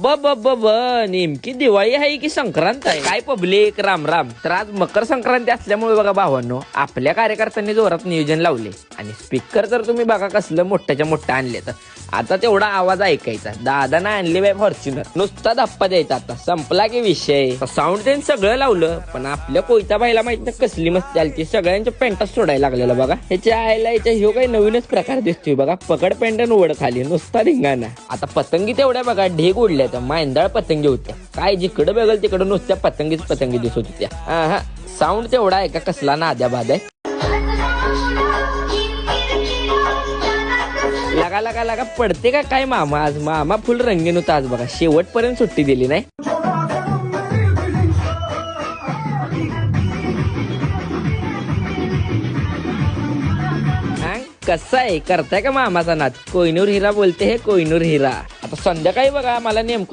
ब नेमकी दिवाळी आहे की संक्रांत आहे काय पब्लिक राम राम. तर आज मकर संक्रांती असल्यामुळे बघा भावांनो आपल्या कार्यकर्त्यांनी जोरात नियोजन लावले आणि स्पीकर तर तुम्ही बघा कसलं मोठ्याच्या मोठं आणले. तर आता तेवढा आवाज ऐकायचा. दादाना आणली बाय फॉर्च्युनर नुसता धप्पा द्यायचा. आता संपला की विषय. साऊंड त्यांनी सगळं लावलं पण आपल्या कोयता बाईला माहित नाही कसली मस्ती आली. सगळ्यांच्या पेंटाच सोडायला लागलेलं बघा. ह्याच्या आयला ह्याच्या ह्यो काही नवीनच प्रकार दिसतोय बघा. पकड पेंटन उड खाली नुसता धिंगाणा. आता पतंगी तेवढ्या बघा ढेग उडल्या तर मांदळ पतंगी होत्या. काय जिकडं बघल तिकडं नुसत्या पतंगीच पतंगी दिसत होत्या. हा साऊंड तेवढा आहे का कसला नाद्या बाद आहे. लगा लगा लगा पडते का काय मामा. आज मामा फुल रंगीन होता आज बघा. शेवटपर्यंत सुट्टी दिली नाही. कसं आहे करताय का मामाचा नाच. कोहिनूर हिरा बोलते हे कोहिनूर हिरा. आता संध्याकाळी बघा मला नेमकं